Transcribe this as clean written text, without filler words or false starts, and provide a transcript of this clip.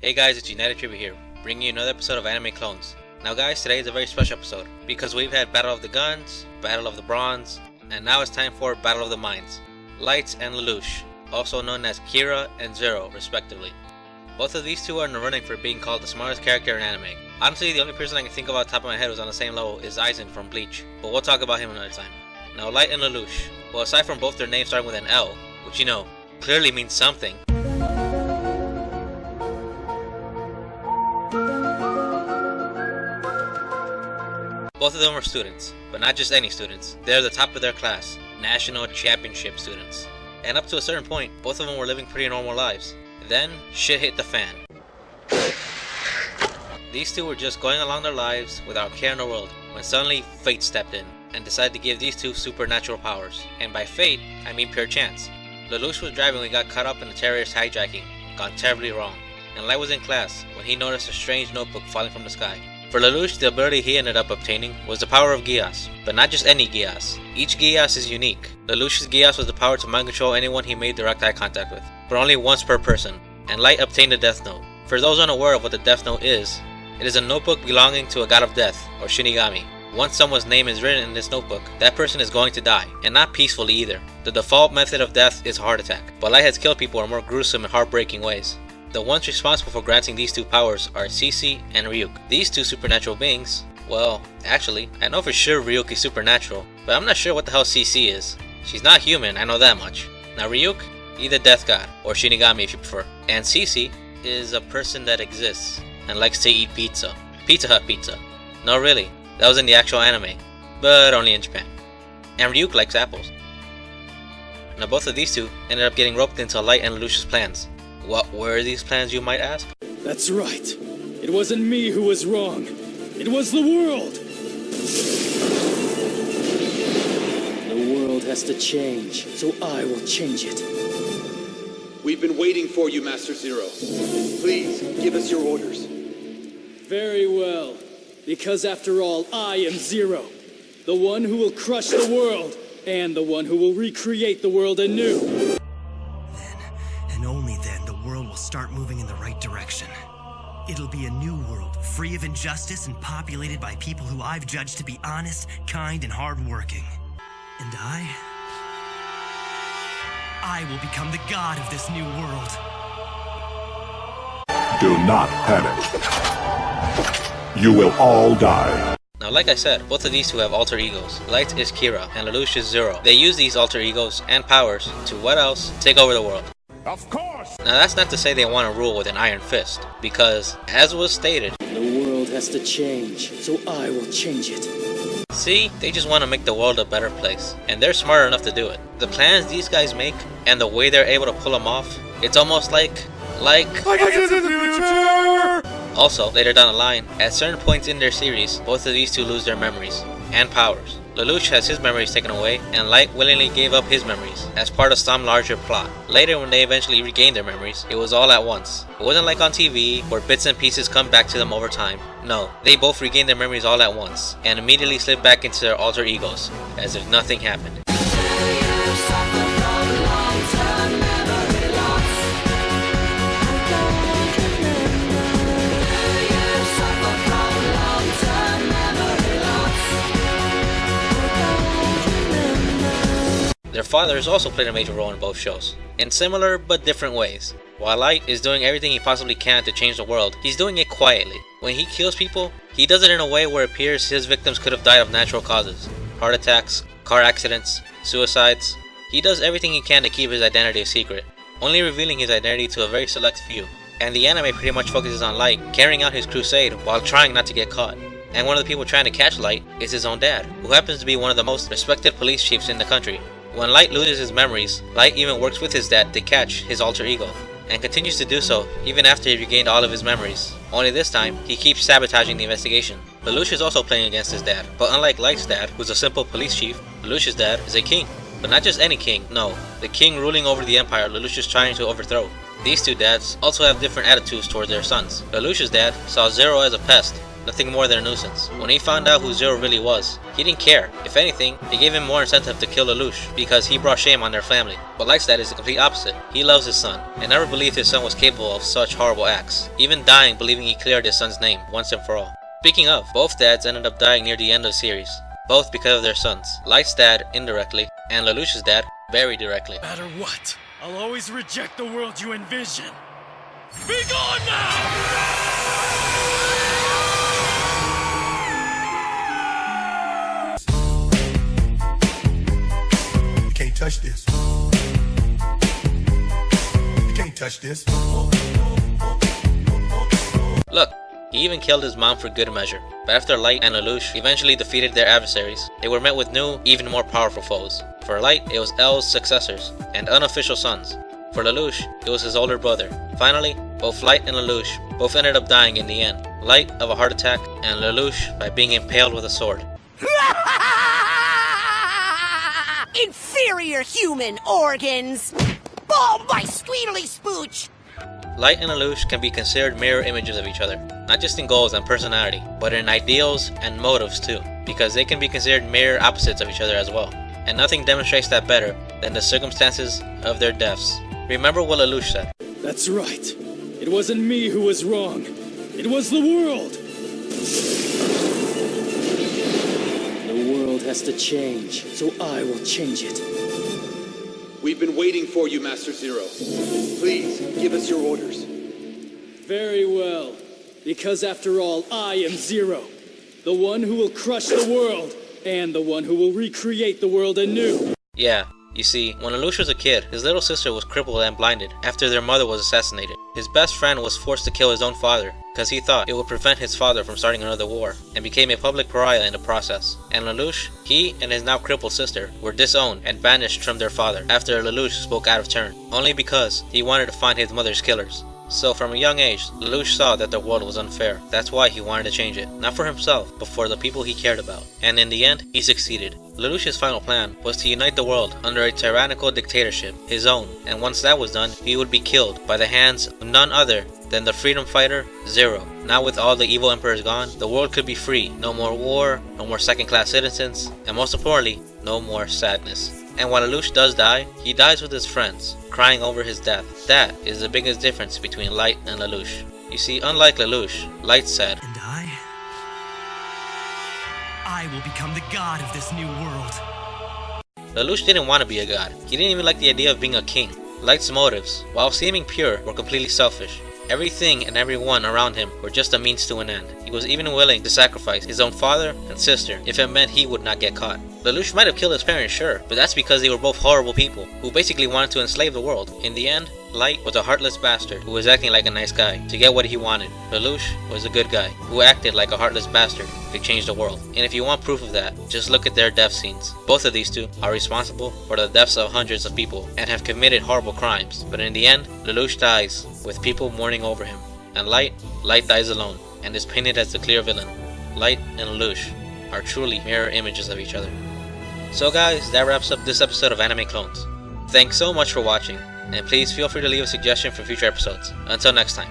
Hey guys, it's Unitedtribute here, bringing you another episode of Anime Clones. Now guys, today is a very special episode, because we've had Battle of the Guns, Battle of the Bronze, and now it's time for Battle of the Minds. Light and Lelouch, also known as Kira and Zero, respectively. Both of these two are in the running for being called the smartest character in anime. Honestly, the only person I can think of off the top of my head who's on the same level is Aizen from Bleach, but we'll talk about him another time. Now Light and Lelouch, well aside from both their names starting with an L, which you know, clearly means something, both of them were students, but not just any students. They're the top of their class, national championship students. And up to a certain point, both of them were living pretty normal lives. Then, shit hit the fan. These two were just going along their lives without care in the world, when suddenly fate stepped in, and decided to give these two supernatural powers. And by fate, I mean pure chance. Lelouch was driving when he got caught up in a terrorist hijacking, gone terribly wrong. And Light was in class, when he noticed a strange notebook falling from the sky. For Lelouch, the ability he ended up obtaining was the power of Geass, but not just any Geass. Each Geass is unique. Lelouch's Geass was the power to mind control anyone he made direct eye contact with, but only once per person, and Light obtained the Death Note. For those unaware of what the Death Note is, it is a notebook belonging to a god of death, or Shinigami. Once someone's name is written in this notebook, that person is going to die, and not peacefully either. The default method of death is a heart attack, but Light has killed people in more gruesome and heartbreaking ways. The ones responsible for granting these two powers are Cece and Ryuk. These two supernatural beings, well, actually, I know for sure Ryuk is supernatural, but I'm not sure what the hell Cece is. She's not human, I know that much. Now Ryuk, either Death God, or Shinigami if you prefer. And Cece is a person that exists, and likes to eat pizza. Pizza Hut pizza. No really, that was in the actual anime, but only in Japan. And Ryuk likes apples. Now both of these two ended up getting roped into Light and Lelouch's plans. What were these plans, you might ask? That's right. It wasn't me who was wrong. It was the world. The world has to change, so I will change it. We've been waiting for you, Master Zero. Please, give us your orders. Very well. Because after all, I am Zero. The one who will crush the world, and the one who will recreate the world anew. And only then, the world will start moving in the right direction. It'll be a new world, free of injustice and populated by people who I've judged to be honest, kind, and hardworking. And I will become the god of this new world. Do not panic. You will all die. Now like I said, both of these two have alter egos. Light is Kira, and Lelouch is Zero. They use these alter egos and powers to, what else? Take over the world. Of course! Now that's not to say they want to rule with an iron fist, because, as was stated, The world has to change, so I will change it. see, they just want to make the world a better place, and they're smart enough to do it. The plans these guys make, and the way they're able to pull them off, it's almost like... I get to the future! Also, later down the line, at certain points in their series, both of these two lose their memories, and powers. Lelouch has his memories taken away, and Light willingly gave up his memories, as part of some larger plot. Later, when they eventually regained their memories, it was all at once. It wasn't like on TV, where bits and pieces come back to them over time. No, they both regained their memories all at once, and immediately slid back into their alter egos, as if nothing happened. Their fathers also played a major role in both shows, in similar but different ways. While Light is doing everything he possibly can to change the world, he's doing it quietly. When he kills people, he does it in a way where it appears his victims could have died of natural causes. Heart attacks, car accidents, suicides. He does everything he can to keep his identity a secret, only revealing his identity to a very select few. And the anime pretty much focuses on Light carrying out his crusade while trying not to get caught. And one of the people trying to catch Light is his own dad, who happens to be one of the most respected police chiefs in the country. When Light loses his memories, Light even works with his dad to catch his alter ego, and continues to do so even after he regained all of his memories. Only this time, he keeps sabotaging the investigation. Lelouch is also playing against his dad, but unlike Light's dad, who's a simple police chief, Lelouch's dad is a king. But not just any king, no, the king ruling over the empire Lelouch is trying to overthrow. These two dads also have different attitudes towards their sons. Lelouch's dad saw Zero as a pest, nothing more than a nuisance. When he found out who Zero really was, he didn't care. If anything, it gave him more incentive to kill Lelouch because he brought shame on their family. But Light's dad is the complete opposite. He loves his son and never believed his son was capable of such horrible acts, even dying believing he cleared his son's name once and for all. Speaking of, both dads ended up dying near the end of the series, both because of their sons. Light's dad indirectly, and Lelouch's dad very directly. No matter what, I'll always reject the world you envision. Be gone now! You can't touch this. You can't touch this. Look, he even killed his mom for good measure. But after Light and Lelouch eventually defeated their adversaries, they were met with new, even more powerful foes. For Light, it was L's successors and unofficial sons. For Lelouch, it was his older brother. Finally, both Light and Lelouch both ended up dying in the end. Light of a heart attack, and Lelouch by being impaled with a sword. Inferior human organs! Oh, my sweetly spooch! Light and Lelouch can be considered mirror images of each other, not just in goals and personality, but in ideals and motives too, because they can be considered mirror opposites of each other as well. And nothing demonstrates that better than the circumstances of their deaths. Remember what Lelouch said. That's right. It wasn't me who was wrong. It was the world. The world has to change, so I will change it. We've been waiting for you, Master Zero. Please, give us your orders. Very well. Because after all, I am Zero. The one who will crush the world, and the one who will recreate the world anew. Yeah, you see, when Lelouch was a kid, his little sister was crippled and blinded after their mother was assassinated. His best friend was forced to kill his own father because he thought it would prevent his father from starting another war, and became a public pariah in the process. And Lelouch, he and his now crippled sister were disowned and banished from their father after Lelouch spoke out of turn, only because he wanted to find his mother's killers. So from a young age, Lelouch saw that the world was unfair. That's why he wanted to change it. Not for himself, but for the people he cared about. And in the end, he succeeded. Lelouch's final plan was to unite the world under a tyrannical dictatorship, his own. And once that was done, he would be killed by the hands of none other than the freedom fighter, Zero. Now with all the evil emperors gone, the world could be free. No more war, no more second-class citizens, and most importantly, no more sadness. And when Lelouch does die, he dies with his friends, crying over his death. That is the biggest difference between Light and Lelouch. You see, unlike Lelouch, Light said, And I will become the god of this new world. Lelouch didn't want to be a god. He didn't even like the idea of being a king. Light's motives, while seeming pure, were completely selfish. Everything and everyone around him were just a means to an end. He was even willing to sacrifice his own father and sister if it meant he would not get caught. Lelouch might have killed his parents, sure, but that's because they were both horrible people who basically wanted to enslave the world. In the end, Light was a heartless bastard who was acting like a nice guy to get what he wanted. Lelouch was a good guy who acted like a heartless bastard to change the world. And if you want proof of that, just look at their death scenes. Both of these two are responsible for the deaths of hundreds of people and have committed horrible crimes. But in the end, Lelouch dies with people mourning over him. And Light dies alone and is painted as the clear villain. Light and Lelouch are truly mirror images of each other. So guys, that wraps up this episode of Anime Clones. Thanks so much for watching, and please feel free to leave a suggestion for future episodes. Until next time.